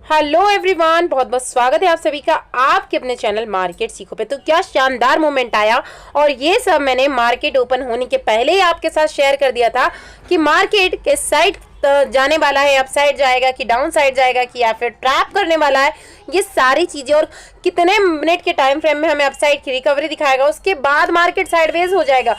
Hello everyone, बहुत बहुत स्वागत है आप सभी का आपके अपने चैनल मार्केट सीखो पे। तो क्या शानदार मोमेंट आया और ये सब मैंने मार्केट ओपन होने के पहले ही आपके साथ शेयर कर दिया था कि मार्केट किस साइड जाने वाला है, अप साइड जाएगा कि डाउन साइड जाएगा कि या फिर ट्रैप करने वाला है। ये सारी चीजें और कितने मिनट के टाइम फ्रेम में हमें अप साइड की रिकवरी दिखाएगा, उसके बाद मार्केट साइडवेज हो जाएगा।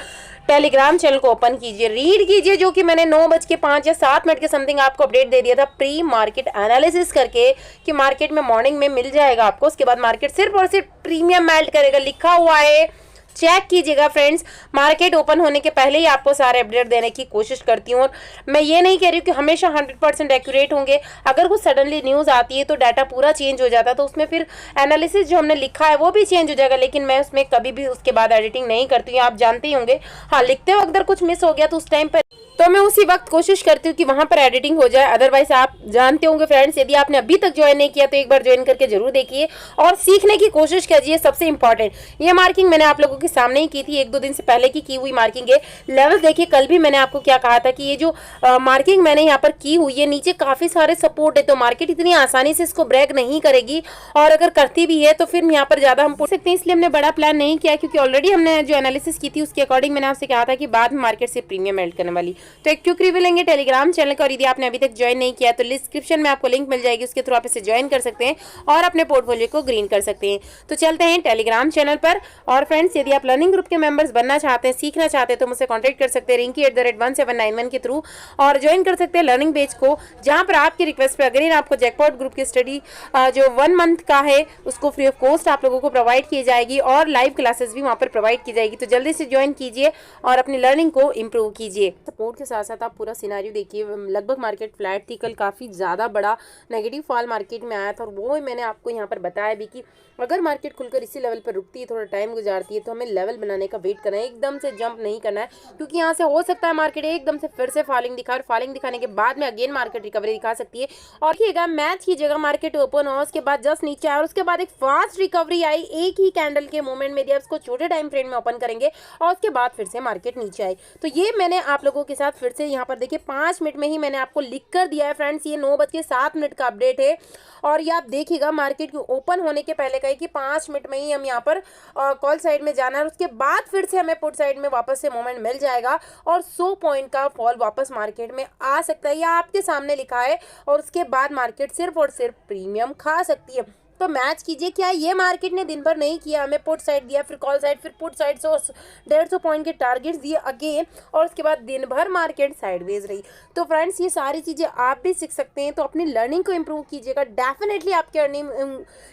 टेलीग्राम चैनल को ओपन कीजिए, रीड कीजिए, जो कि मैंने 9:05 या 7 मिनट के समथिंग आपको अपडेट दे दिया था प्री मार्केट एनालिसिस करके कि मार्केट में मॉर्निंग में मिल जाएगा आपको। उसके बाद मार्केट सिर्फ और सिर्फ प्रीमियम मेल्ट करेगा, लिखा हुआ है, चेक कीजिएगा फ्रेंड्स। मार्केट ओपन होने के पहले ही आपको सारे अपडेट देने की कोशिश करती हूँ और मैं ये नहीं कह रही हूँ कि हमेशा 100% एक्यूरेट होंगे। अगर कुछ सडनली न्यूज़ आती है तो डाटा पूरा चेंज हो जाता है, तो उसमें फिर एनालिसिस जो हमने लिखा है वो भी चेंज हो जाएगा, लेकिन मैं उसमें कभी भी उसके बाद एडिटिंग नहीं करती हूँ, आप जानते ही होंगे। हाँ, लिखते वक्त अगर कुछ मिस हो गया तो उस टाइम पर तो मैं उसी वक्त कोशिश करती हूँ कि वहां पर एडिटिंग हो जाए। अदरवाइज आप जानते होंगे फ्रेंड्स, यदि आपने अभी तक ज्वाइन नहीं किया तो एक बार ज्वाइन करके जरूर देखिए और सीखने की कोशिश कीजिए। सबसे इंपॉर्टेंट ये मार्किंग मैंने आप लोगों के सामने ही की थी, 1-2 दिन से पहले की हुई मार्किंग है। लेवल देखिए, कल भी मैंने आपको क्या कहा था कि ये जो मार्किंग मैंने यहाँ पर की हुई है, नीचे काफी सारे सपोर्ट है, तो मार्केट इतनी आसानी से इसको ब्रेक नहीं करेगी और अगर करती भी है तो फिर यहाँ पर ज्यादा हम पूछ सकते हैं। इसलिए हमने बड़ा प्लान नहीं किया, क्योंकि ऑलरेडी हमने जो एनालिसिस की थी उसके अकॉर्डिंग मैंने आपसे कहा था कि बाद में मार्केट से प्रीमियम मेल्ट करने वाली। तो एक क्विक रिव्यू लेंगे टेलीग्राम चैनल का, और यदि आपने अभी तक ज्वाइन नहीं किया तो डिस्क्रिप्शन में आपको लिंक मिल जाएगी, उसके थ्रू आप इसे ज्वाइन कर सकते हैं और अपने पोर्टफोलियो को ग्रीन कर सकते हैं। तो चलते हैं टेलीग्राम चैनल पर। और फ्रेंड्स, यदि आप लर्निंग ग्रुप के मेंबर्स बनना चाहते हैं, सीखना चाहते हैं, तो मुझसे कॉन्टैक्ट कर सकते हैं रिंकी@1791 के थ्रू और ज्वाइन कर सकते हैं लर्निंग पेज को, जहां पर आपकी रिक्वेस्ट पर अगर आपको जैकपॉट ग्रुप की स्टडी जो 1 मंथ का है उसको फ्री ऑफ कॉस्ट आप लोगों को प्रोवाइड की जाएगी और लाइव क्लासेस भी वहां पर प्रोवाइड की जाएगी। तो जल्दी से ज्वाइन कीजिए और अपनी लर्निंग को इम्प्रूव कीजिए। सपोर्ट के साथ साथ आप पूरा सिनारियो देखिए। लगभग मार्केट फ्लैट थी, कल काफ़ी ज़्यादा बड़ा नेगेटिव फॉल मार्केट में आया था और वो मैंने आपको यहाँ पर बताया भी कि अगर मार्केट खुलकर इसी लेवल पर रुकती है, थोड़ा टाइम गुजारती है, तो हमें लेवल बनाने का वेट करना है, एकदम से जंप नहीं करना है, क्योंकि यहाँ से हो सकता है मार्केट एकदम से फिर से फॉलिंग दिखा और फॉलिंग दिखाने के बाद में अगेन मार्केट रिकवरी दिखा सकती है। और देखिएगा, मैच की जगह मार्केट ओपन हो, उसके बाद जस्ट नीचे आया और उसके बाद एक फास्ट रिकवरी आई एक ही कैंडल के मूवमेंट में, उसको छोटे टाइम फ्रेम में ओपन करेंगे और उसके बाद फिर से मार्केट नीचे आई। तो ये मैंने आप लोगों के साथ फिर से यहाँ पर देखिए 5 मिनट में ही मैंने आपको लिख कर दिया है फ्रेंड्स। ये 9:07 का अपडेट है और ये आप देखिएगा मार्केट के ओपन होने के पहले कहे कि 5 मिनट में ही हम यहाँ पर कॉल साइड में जाना है और उसके बाद फिर से हमें पुट साइड में वापस से मोमेंट मिल जाएगा और 100 पॉइंट का फॉल वापस मार्केट में आ सकता है, या आपके सामने लिखा है, और उसके बाद मार्केट सिर्फ और सिर्फ प्रीमियम खा सकती है। तो मैच कीजिए, क्या ये मार्केट ने दिन भर नहीं किया, हमें पुट साइड दिया, फिर कॉल साइड, फिर पुट साइड, 150 पॉइंट के टारगेट्स दिए अगेन और उसके बाद दिन भर मार्केट साइडवेज रही। तो फ्रेंड्स, ये सारी चीज़ें आप भी सीख सकते हैं, तो अपनी लर्निंग को इम्प्रूव कीजिएगा। डेफिनेटली आपकी अर्निंग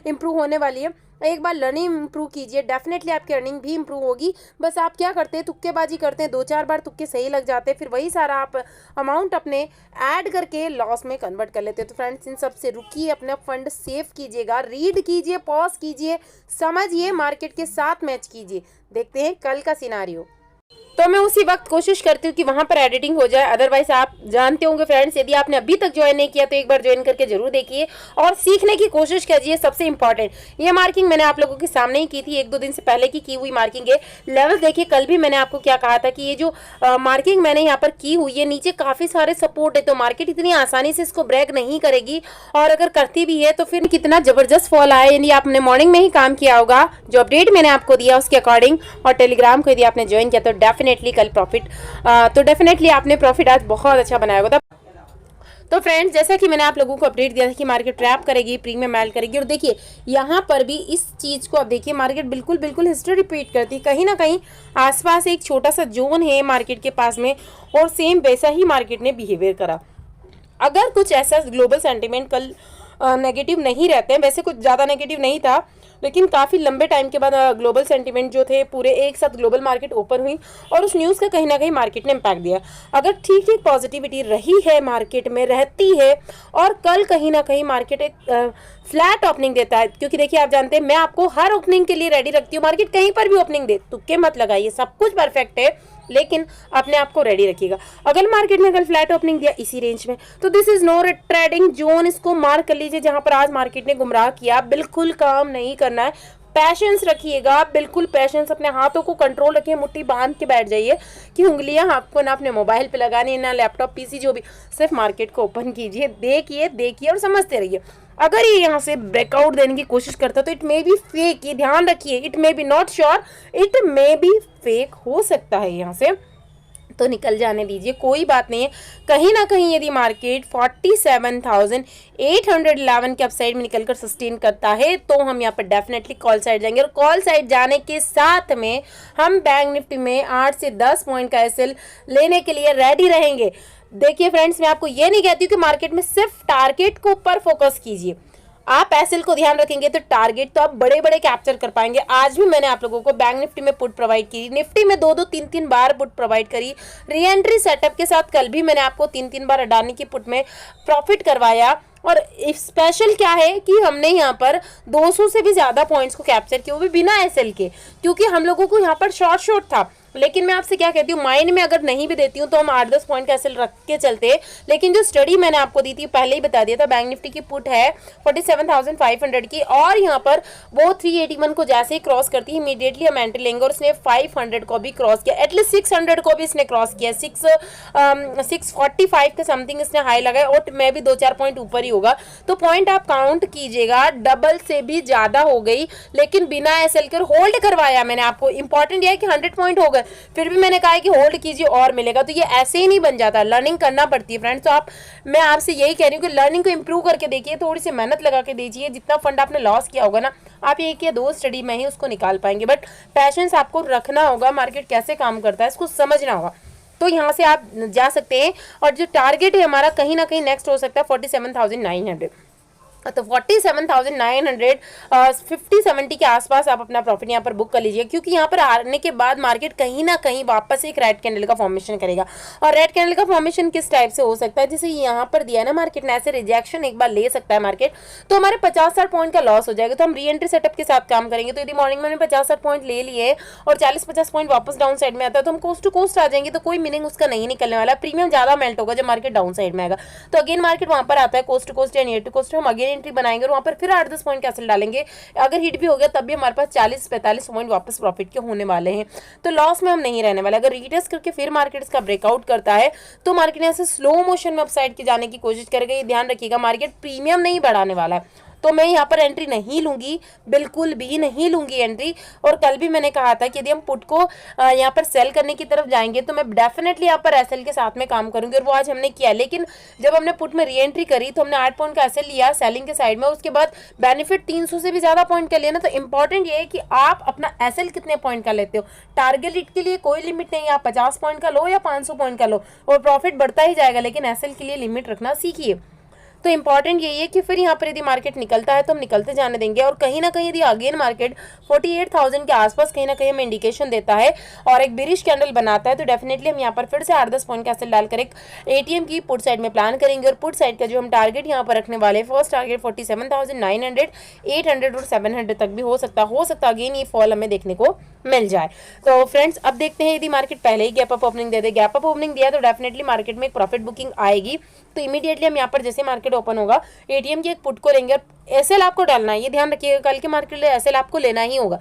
इम्प्रूव होने वाली है। एक बार लर्निंग इम्प्रूव कीजिए, डेफिनेटली आपकी अर्निंग भी इम्प्रूव होगी। बस आप क्या करते हैं, तुक्केबाजी करते हैं, 2-4 बार तुक्के सही लग जाते हैं, फिर वही सारा आप अमाउंट अपने ऐड करके लॉस में कन्वर्ट कर लेते हैं। तो फ्रेंड्स, इन सब से रुकिए, अपना फंड सेव कीजिएगा, रीड कीजिए, पॉज कीजिए, समझिए, मार्केट के साथ मैच कीजिए। देखते हैं कल का सिनारियो। तो मैं उसी वक्त कोशिश करती हूँ कि वहां पर एडिटिंग हो जाए। अदरवाइज आप जानते होंगे फ्रेंड्स, यदि आपने अभी तक ज्वाइन नहीं किया तो एक बार ज्वाइन करके जरूर देखिए और सीखने की कोशिश कीजिए। सबसे इंपॉर्टेंट ये मार्किंग मैंने आप लोगों के सामने ही की थी, 1-2 दिन से पहले की हुई मार्किंग है। लेवल देखिए, कल भी मैंने आपको क्या कहा था कि ये जो मार्किंग मैंने यहाँ पर की हुई है, नीचे काफी सारे सपोर्ट है, तो मार्केट इतनी आसानी से इसको ब्रेक नहीं करेगी और अगर करती भी है तो फिर कितना जबरदस्त फॉल आया। यानी आपने मॉर्निंग में ही काम किया होगा, जो अपडेट मैंने आपको दिया उसके अकॉर्डिंग, और टेलीग्राम को यदि आपने ज्वाइन किया तो डेफिनेटली कल प्रॉफिट तो डेफिनेटली आपने प्रॉफिट आज बहुत अच्छा बनाया होगा। तो फ्रेंड्स, जैसा कि मैंने आप लोगों को अपडेट दिया था कि मार्केट ट्रैप करेगी, प्रीमियम मेल्ट करेगी, और देखिए यहाँ पर भी इस चीज़ को आप देखिए, मार्केट बिल्कुल हिस्ट्री रिपीट करती है। कहीं ना कहीं आसपास एक छोटा सा जोन है मार्केट के पास में और सेम वैसा ही मार्केट ने बिहेवियर करा। अगर कुछ ऐसा ग्लोबल सेंटिमेंट कल नेगेटिव नहीं रहते हैं, वैसे कुछ ज़्यादा नेगेटिव नहीं था, लेकिन काफ़ी लंबे टाइम के बाद ग्लोबल सेंटिमेंट जो थे पूरे एक साथ ग्लोबल मार्केट ओपन हुई और उस न्यूज़ का कहीं ना कहीं मार्केट ने इम्पैक्ट दिया। अगर ठीक ठीक पॉजिटिविटी रही है, मार्केट में रहती है, और कल कहीं ना कहीं मार्केट एक फ्लैट ओपनिंग देता है, क्योंकि देखिए आप जानते हैं मैं आपको हर ओपनिंग के लिए रेडी रखती हूँ। मार्केट कहीं पर भी ओपनिंग दे, तुक्के मत लगाइए, सब कुछ परफेक्ट है, लेकिन अपने आप को रेडी रखिएगा। अगर मार्केट ने कल फ्लैट ओपनिंग दिया इसी रेंज में तो this is no trading zone, इसको मार्क कर लीजिए। जहां पर आज मार्केट ने गुमराह किया, बिल्कुल काम नहीं करना है, पैशेंस रखिएगा, बिल्कुल पैशेंस, अपने हाथों को कंट्रोल रखिए, मुट्ठी बांध के बैठ जाइए कि उंगलियां आपको ना अपने मोबाइल पे लगानी, ना लैपटॉप पीसी जो भी, सिर्फ मार्केट को ओपन कीजिए, देखिए और समझते रहिए। अगर ये यहाँ से ब्रेकआउट देने की कोशिश करता है तो इट मे बी फेक, ये ध्यान रखिए, it may be, not sure, it may be fake हो सकता है यहाँ से, तो निकल जाने दीजिए, कोई बात नहीं है। कहीं ना कहीं यदि मार्केट 47,811 के अपसाइड में निकलकर सस्टेन करता है तो हम यहाँ पर डेफिनेटली कॉल साइड जाएंगे, और कॉल साइड जाने के साथ में हम बैंक निफ्टी में 8 से 10 पॉइंट का एसएल लेने के लिए रेडी रहेंगे। देखिए फ्रेंड्स, मैं आपको ये नहीं कहती हूँ कि मार्केट में सिर्फ टारगेट को ऊपर फोकस कीजिए, आप एसएल को ध्यान रखेंगे तो टारगेट तो आप बड़े बड़े कैप्चर कर पाएंगे। आज भी मैंने आप लोगों को बैंक निफ्टी में पुट प्रोवाइड की, निफ्टी में 2-2 3-3 बार पुट प्रोवाइड करी, री एंट्री सेटअप के साथ कल भी मैंने आपको 3-3 बार अडानी की पुट में प्रॉफिट करवाया। और स्पेशल क्या है कि हमने यहाँ पर 200 से भी ज्यादा पॉइंट्स को कैप्चर किया, वो भी बिना एसएल के, क्योंकि हम लोगों को यहाँ पर शॉर्ट था। लेकिन मैं आपसे क्या कहती हूँ, माइंड में अगर नहीं भी देती हूँ तो हम 8-10 पॉइंट का एसएल रख के चलते हैं। लेकिन जो स्टडी मैंने आपको दी थी, पहले ही बता दिया था, बैंक निफ्टी की पुट है 47,500 की, और यहाँ पर वो 381 को जैसे ही क्रॉस करती है इमीडिएटली हम एंट्री लेंगे, और उसने 500 को भी क्रॉस किया, एटलीस्ट 600 को भी इसने क्रॉस किया, 645 के समथिंग इसने हाई लगाया, और मैं भी 2-4 पॉइंट ऊपर ही होगा। तो पॉइंट आप काउंट कीजिएगा, डबल से भी ज्यादा हो गई, लेकिन बिना एसएल कर होल्ड करवाया मैंने आपको। इंपॉर्टेंट यह है कि 100 पॉइंट हो गए, फिर भी मैंने कहा है कि होल्ड कीजिए और मिलेगा, तो ये ऐसे ही नहीं बन जाता, लर्निंग करना पड़ती है फ्रेंड्स। तो मैं आपसे यही कह रही हूँ कि लर्निंग को इंप्रूव करके देखिए, थोड़ी सी मेहनत लगा के दीजिए, जितना फंड आपने लॉस किया होगा ना, आप 1 या 2 स्टडी में ही उसको निकाल पाएंगे, बट पैशंस आपको रखना होगा, मार्केट कैसे काम करता है इसको समझना होगा। तो यहाँ से आप जा सकते हैं, और जो टारगेट है हमारा कहीं ना कहीं नेक्स्ट हो सकता है 47,900, तो 47,900 50-70 के आसपास आप अपना प्रॉफिट यहाँ पर बुक कर लीजिए, क्योंकि यहाँ पर आने के बाद मार्केट कहीं ना कहीं वापस एक रेड कैंडल का फॉर्मेशन करेगा। और रेड कैंडल का फॉर्मेशन किस टाइप से हो सकता है, जैसे यहाँ पर दिया है ना मार्केट ने, ऐसे रिजेक्शन एक बार ले सकता है मार्केट, तो हमारे 50-60 पॉइंट का लॉस हो जाएगा, तो हम री एंट्री सेटअप के साथ काम करेंगे। तो यदि मॉर्निंग में 50-60 पॉइंट ले लिए और 40-50 पॉइंट वापस डाउन साइड में आता है, तो हम कोस्ट टू कोस्ट आ जाएंगे, तो कोई मीनिंग उसका नहीं निकलने वाला, प्रीमियम ज्यादा मेल्ट होगा जब मार्केट डाउन साइड में आएगा। तो अगेन मार्केट वहां पर आता है कोस्ट टू कोस्ट या नियर टू कोस्ट, हम अगेन एंट्री बनाएंगे और वहां पर फिर 8-10 पॉइंट कैसल डालेंगे, अगर हिट भी हो गया तब भी हमारे पास 40-45 पॉइंट वापस प्रॉफिट के होने वाले हैं, तो लॉस में हम नहीं रहने वाले। अगर रीटेस्ट करके फिर मार्केट इसका ब्रेकआउट करता है तो मार्केट ऐसे स्लो मोशन में अपसाइड की जाने की कोशिश करेगा, ये ध्यान रखिएगा, मार्केट प्रीमियम नहीं बढ़ाने वाला है, तो मैं यहाँ पर एंट्री नहीं लूंगी, बिल्कुल भी नहीं लूंगी एंट्री। और कल भी मैंने कहा था कि यदि हम पुट को यहाँ पर सेल करने की तरफ जाएंगे तो मैं डेफिनेटली यहाँ पर एसएल के साथ में काम करूंगी, और वो आज हमने किया। लेकिन जब हमने पुट में री एंट्री करी तो हमने 8 पॉइंट का एसएल लिया सेलिंग के साइड में, उसके बाद बेनिफिट 300 से भी ज्यादा पॉइंट का लेना। तो इंपॉर्टेंट ये है कि आप अपना एसएल कितने पॉइंट का लेते हो, टारगेट के लिए कोई लिमिट नहीं है, आप 50 पॉइंट का लो या 500 पॉइंट का लो, और प्रॉफिट बढ़ता ही जाएगा, लेकिन एसएल के लिए लिमिट रखना सीखिए। तो इंपॉर्टेंट यही है कि फिर यहाँ पर यदि मार्केट निकलता है तो हम निकलते जाने देंगे, और कहीं ना कहीं यदि अगेन मार्केट 48,000 के आसपास कहीं ना कहीं हमें इंडिकेशन देता है और एक बेरिश कैंडल बनाता है, तो डेफिनेटली हम यहाँ पर फिर से 8-10 पॉइंट का एसएल डालकर एक एटीएम की पुट साइड में प्लान करेंगे। और पुट साइड का जो हम टारगेट यहाँ पर रखने वाले हैं, फर्स्ट टारगेट 47,900, 800 और 700 तक भी हो सकता अगेन ये फॉल हमें देखने को मिल जाए। तो फ्रेंड्स अब देखते हैं, यदि मार्केट पहले ही गैप अप ओपनिंग दे दे, गैप अप ओपनिंग दिया तो डेफिनेटली मार्केट में एक प्रॉफिट बुकिंग आएगी, तो इमीडिएटली हम यहाँ पर जैसे मार्केट ओपन होगा एटीएम की एक पुट को लेंगे, और एसएल आपको डालना है, ये ध्यान रखिएगा, कल के मार्केट में एसएल आपको लेना ही होगा।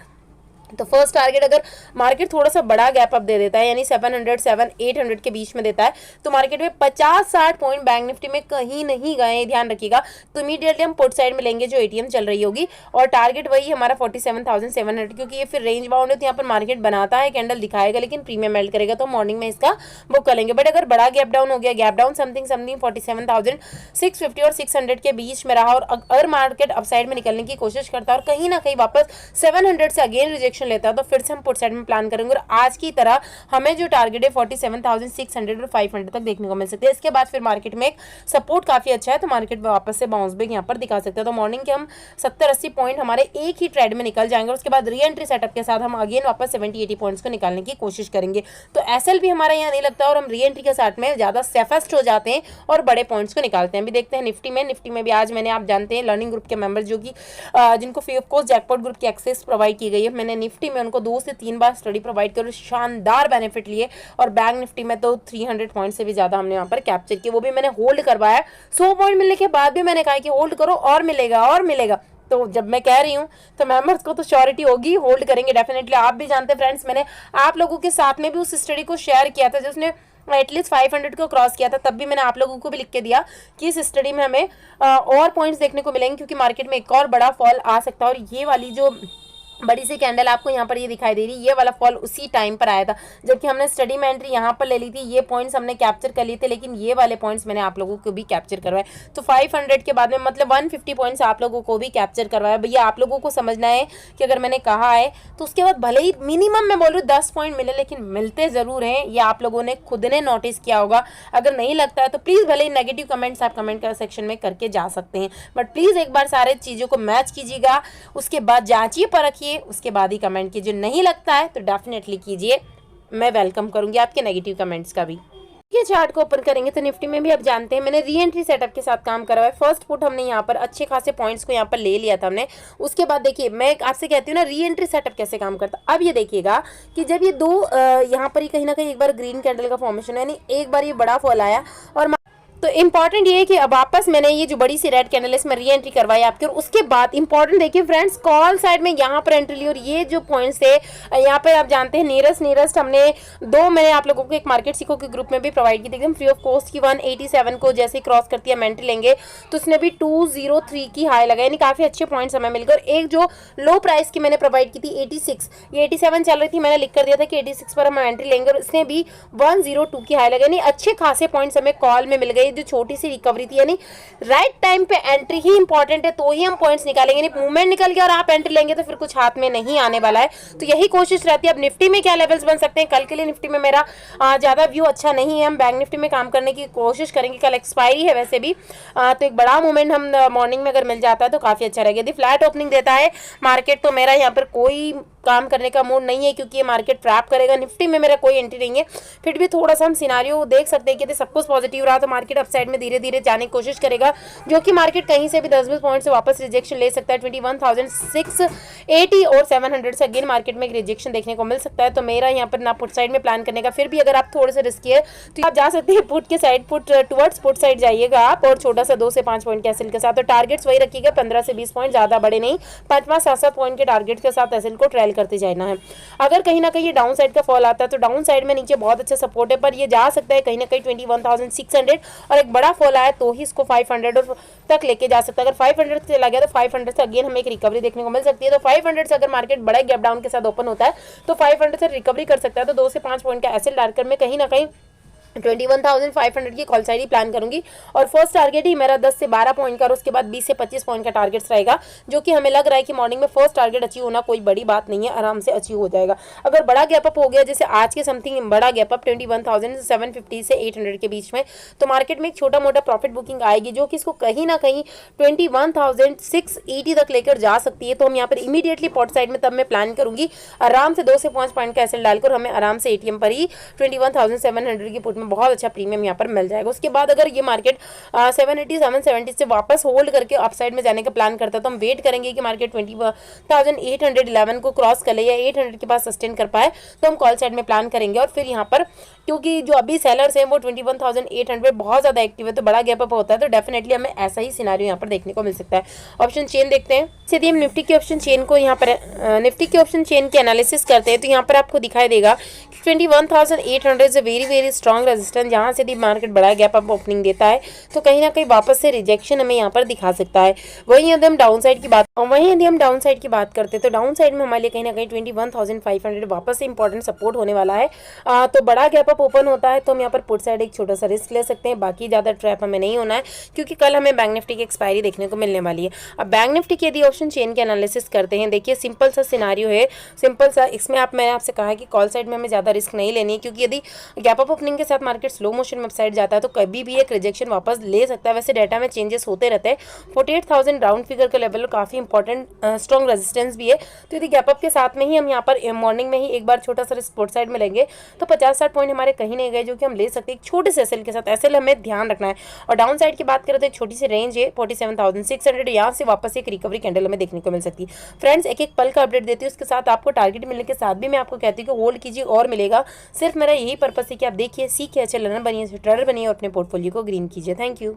तो फर्स्ट टारगेट अगर मार्केट थोड़ा सा बड़ा गैप अप दे देता है, यानी 700-800 के बीच में देता है, तो मार्केट में 50-60 पॉइंट बैंक निफ्टी में कहीं नहीं गए, ध्यान रखिएगा, तो इमीडिएटली हम पुट साइड में लेंगे जो एटीएम चल रही होगी, और टारगेट वही हमारा 47,700, क्योंकि ये फिर रेंज बाउंड है, तो यहाँ पर मार्केट बनाता है, कैंडल दिखाएगा, लेकिन प्रीमियम मेल्ट करेगा, तो मॉर्निंग में इसका बुक कर लेंगे। बट अगर बड़ा गैप डाउन हो गया, गैप डाउन समथिंग 47,650 और 600 के बीच में रहा, और अगर मार्केट अपसाइड में निकलने की कोशिश करता है और कहीं ना कहीं वापस 700 से अगेन रिजेक्शन लेता है, तो फिर से हम पुट साइड में प्लान करेंगे, और आज की तरह हमें जो टारगेट है 47,600 और 500 तक देखने को मिल सकते हैं। इसके बाद फिर मार्केट में एक सपोर्ट काफी अच्छा है, तो मार्केट वापस से बाउंस बैक यहाँ पर दिखा सकते हैं। तो मॉर्निंग के हम 70-80 पॉइंट हमारे एक ही ट्रेड में निकल जाएंगे, और उसके बाद री एंट्री सेटअप के साथ हम अगेन वापस 70-80 पॉइंट्स को निकालने की कोशिश करेंगे। तो एसएल भी हमारा यहाँ नहीं लगता, और हम री एंट्री के साथ में ज्यादा सेफेस्ट हो जाते हैं और बड़े पॉइंट्स को निकालते हैं। अभी देखते हैं निफ्टी में भी आज मैंने, आप जानते हैं लर्निंग ग्रुप के मेंबर जो कि जिनको free of cost jackpot group की एक्सेस प्रोवाइड की गई है, मैंने निफ्टी में उनको 2 से 3 बार स्टडी प्रोवाइड कर शानदार बेनिफिट लिए, और बैंक निफ्टी में तो 300 पॉइंट से भी ज्यादा हमने यहाँ पर कैप्चर किया, वो भी मैंने होल्ड करवाया। 100 पॉइंट मिलने के बाद भी मैंने कहा कि होल्ड करो और मिलेगा और मिलेगा, तो जब मैं कह रही हूँ तो मेंबर्स को तो श्योरिटी होगी, होल्ड करेंगे डेफिनेटली। आप भी जानते हैं फ्रेंड्स, मैंने आप लोगों के साथ में भी उस स्टडी को शेयर किया था जिसने एटलीस्ट 500 को क्रॉस किया था। तब भी मैंने आप लोगों को भी लिख के दिया कि इस स्टडी में हमें और पॉइंट्स देखने को मिलेंगे, क्योंकि मार्केट में एक और बड़ा फॉल आ सकता है। और ये वाली जो बड़ी सी कैंडल आपको यहाँ पर ये दिखाई दे रही है, ये वाला फॉल उसी टाइम पर आया था जबकि हमने स्टडी में एंट्री यहाँ पर ले ली थी। ये पॉइंट्स हमने कैप्चर कर लिए थे, लेकिन ये वाले पॉइंट्स मैंने आप लोगों को भी कैप्चर करवाए। तो 500 के बाद में मतलब 150 पॉइंट्स आप लोगों को भी कैप्चर करवाया। भैया आप लोगों को समझना है कि अगर मैंने कहा है तो उसके बाद भले ही मिनिमम मैं बोल रही हूँ 10 पॉइंट मिले, लेकिन मिलते ज़रूर हैं। ये आप लोगों ने खुद ने नोटिस किया होगा। अगर नहीं लगता है तो प्लीज़ भले ही नेगेटिव कमेंट्स आप कमेंट सेक्शन में करके जा सकते हैं, बट प्लीज़ एक बार सारे चीज़ों को मैच कीजिएगा, उसके बाद जांचिए परखिए, उसके बाद ही कमेंट कीजिए। नहीं लगता है तो डेफिनेटली कीजिए, मैं वेलकम करूंगी आपके नेगेटिव कमेंट्स का भी। ये चार्ट को ओपन करेंगे तो निफ्टी में भी आप जानते हैं मैंने री एंट्री सेटअप के साथ काम करा है। फर्स्ट पुट हमने यहाँ पर अच्छे खासे पॉइंट्स को यहाँ पर ले लिया था हमने। उसके बाद देखिए मैं आपसे कहती हूँ ना री एंट्री सेटअप कैसे काम करता। अब ये देखिएगा कि जब ये दो यहाँ पर ही कहीं ना कहीं एक बार ग्रीन कैंडल का फॉर्मेशन यानी एक बार ये बड़ा फॉल आया और तो इंपॉर्टेंट ये है कि अब वापस मैंने ये जो बड़ी सी रेड कैंडल है इसमें री एंट्री करवाई आपकी। और उसके बाद इंपॉर्टेंट देखिए फ्रेंड्स, कॉल साइड में यहाँ पर एंट्री ली और ये जो पॉइंट्स थे यहाँ पर आप जानते हैं नियरेस्ट हमने दो मैंने आप लोगों को एक मार्केट सीखो के ग्रुप में भी प्रोवाइड की थी एकदम फ्री ऑफ कॉस्ट की। 187 को जैसे क्रॉस करती है हम एंट्री लेंगे तो उसने भी 203 की हाई लगा, यानी काफ़ी अच्छे पॉइंट्स हमें मिल गए। और एक जो लो प्राइस की मैंने प्रोवाइड की थी 86, ये 87 चल रही थी, मैंने लिख कर दिया था कि 86 पर हम एंट्री लेंगे और इसने भी 102 की हाई लगा, यानी अच्छे खासे पॉइंट्स हमें कॉल में मिल गए। जो छोटी सी रिकवरी थी, यानी राइट टाइम पे एंट्री ही इंपॉर्टेंट है तो ही हम पॉइंट्स निकालेंगे, नहीं मूवमेंट निकल गया और आप एंट्री लेंगे तो फिर कुछ हाथ में नहीं आने वाला है। तो यही कोशिश रहती है। अब निफ्टी में क्या लेवल्स बन सकते हैं, कल के लिए निफ्टी में मेरा ज़्यादा व्यू अच्छा नहीं है। हम बैंक निफ्टी में काम करने की कोशिश करेंगे, कल एक्सपायरी है वैसे भी, तो एक बड़ा मूवमेंट हम मॉर्निंग में अगर मिल जाता है तो काफ़ी अच्छा रहेगा। यदि फ्लैट ओपनिंग देता है मार्केट तो मेरा यहाँ पर कोई काम करने का मूड नहीं है, क्योंकि ये मार्केट ट्रैप करेगा। निफ्टी में मेरा कोई एंट्री नहीं है, फिर भी थोड़ा सा हम सिनारियो देख सकते हैं कि सब कुछ पॉजिटिव रहा तो मार्केट अपसाइड में धीरे धीरे जाने की कोशिश करेगा, जो कि मार्केट कहीं से भी 10-20 पॉइंट से वापस रिजेक्शन ले सकता है। 21,680 और 700 से अगेन मार्केट में एक रिजेक्शन देखने को मिल सकता है। तो मेरा यहाँ पर ना पुट साइड में प्लान करने का, फिर भी अगर आप थोड़े से रिस्की है तो आप जा सकते हैं पुट के side, put towards put side जाइएगा आप, और छोटा सा 2 से 5 पॉइंट के एसएल के साथ। तो टारगेट्स वही रखिएगा 15 से 20 पॉइंट, ज़्यादा बड़े नहीं, 5-7 पॉइंट के टारगेट के साथ एसएल को ट्रेल करते जाना है। अगर कहीं ना कहीं ये डाउन साइड का फॉल आता है तो डाउन साइड में नीचे बहुत अच्छा सपोर्ट है, पर ये जा सकता है कहीं ना कहीं 21,600 और एक बड़ा फॉल आया तो ही इसको 500 तक लेके जा सकता है। अगर 500 से लगा तो 500 से अगेन हमें एक रिकवरी देखने को मिल सकती है। तो 500 से अगर मार्केट बड़ा गैप डाउन के साथ ओपन होता है तो 500 से रिकवरी कर सकता है। तो 2 से 5 पॉइंट का एसएल डालकर मैं कहीं ना कहीं 21,500 की कॉल साइड ही प्लान करूंगी। और फर्स्ट टारगेट ही मेरा 10 से 12 पॉइंट का और उसके बाद 20 से 25 पॉइंट का टारगेट्स रहेगा, जो कि हमें लग रहा है कि मॉर्निंग में फर्स्ट टारगेट अचीव होना कोई बड़ी बात नहीं है, आराम से अचीव हो जाएगा। अगर बड़ा गैप अप हो गया जैसे आज के समथिंग बड़ा गैप अप 21,750 से 800 के बीच में, तो मार्केट में एक छोटा मोटा प्रॉफिट बुकिंग आएगी जो कि इसको कहीं ना कहीं 21,680 तक लेकर जा सकती है। तो हम यहाँ पर इमीडिएटली पॉट साइड में तब मैं प्लान करूंगी आराम से 2 से 5 पॉइंट का एसएल डालकर हमें आराम से एटीएम पर ही 21,700 की पुट में बहुत अच्छा प्रीमियम यहाँ पर मिल जाएगा। उसके बाद अगर ये मार्केट 780 770 से वापस होल्ड करके अपसाइड में जाने का प्लान करता है तो हम वेट करेंगे कि मार्केट 20,811 को क्रॉस कर ले या 800 के पास सस्टेन कर पाए, तो हम कॉल साइड में प्लान करेंगे। और फिर यहाँ पर क्योंकि जो अभी सेलर्स हैं वो 21,800 बहुत ज़्यादा एक्टिव है तो बड़ा गैप अप होता है, तो डेफिनेटली हमें ऐसा ही सिनारियो यहाँ पर देखने को मिल सकता है। ऑप्शन चेन देखते हैं, यदि हम निफ्टी की ऑप्शन चेन को यहाँ पर निफ्टी की ऑप्शन चेन की एनालिसिस करते हैं तो यहाँ पर आपको दिखाई देगा 21,800 is a very strong resistance, जहाँ से भी मार्केट बड़ा गैप अप ओपनिंग देता है तो कहीं ना कहीं वापस से रिजेक्शन हमें यहाँ पर दिखा सकता है। वहीं यदि हम डाउन साइड की बात करते हैं तो डाउन साइड में हमारे लिए कहीं ना कहीं 21,500 वापस से इंपॉर्टेंट सपोर्ट होने वाला है। तो बड़ा गैप अप ओपन होता है तो हम यहाँ पर पुट साइड एक छोटा सा रिस्क ले सकते हैं, बाकी ज़्यादा ट्रैप हमें नहीं होना है क्योंकि कल हमें बैंक निफ्टी की एक्सपायरी देखने को मिलने वाली है। अब बैंक निफ्टी की यदि ऑप्शन चेन के एनालिसिस करते हैं, देखिए सिंपल सा सिनारियो है, सिंपल सा, इसमें मैंने आपसे कहा है कि कॉल साइड में हमें ज़्यादा रिस्क नहीं लेनी है क्योंकि यदि गैप अप ओपनिंग के साथ मार्केट स्लो मोशन में अपसाइड जाता है तो कभी भी एक रिजेक्शन वापस ले सकता है। वैसे डाटा में चेंजेस होते रहते हैं। 48,000 राउंड फिगर का लेवल काफ़ी इंपॉर्टेंट स्ट्रॉन्ग रेजिस्टेंस भी है, तो यदि गैप अप के साथ में ही हम यहाँ पर मॉर्निंग में ही एक बार छोटा सा स्पोर्ट साइड में लेंगे तो 50-60 पॉइंट हमारे कहीं नहीं गए जो कि हम ले सकते हैं एक छोटे से एसएल के साथ। एसएल हमें ध्यान रखना है। और डाउन साइड की बात करें तो एक छोटी सी रेंज है 47,600, यहाँ से वापस एक रिकवरी कैंडल हमें देखने को मिल सकती है। फ्रेंड्स एक पल का अपडेट देती हूँ, उसके साथ आपको टारगेट मिलने के साथ भी मैं आपको कहती हूँ कि होल्ड कीजिए और मिलेगा। सिर्फ मेरा यही पर्पस है कि आप देखिए, सीखिए, अच्छे लर्नर बनिए, ट्रेडर बनिए और अपने पोर्टफोलियो को ग्रीन कीजिए। Thank you.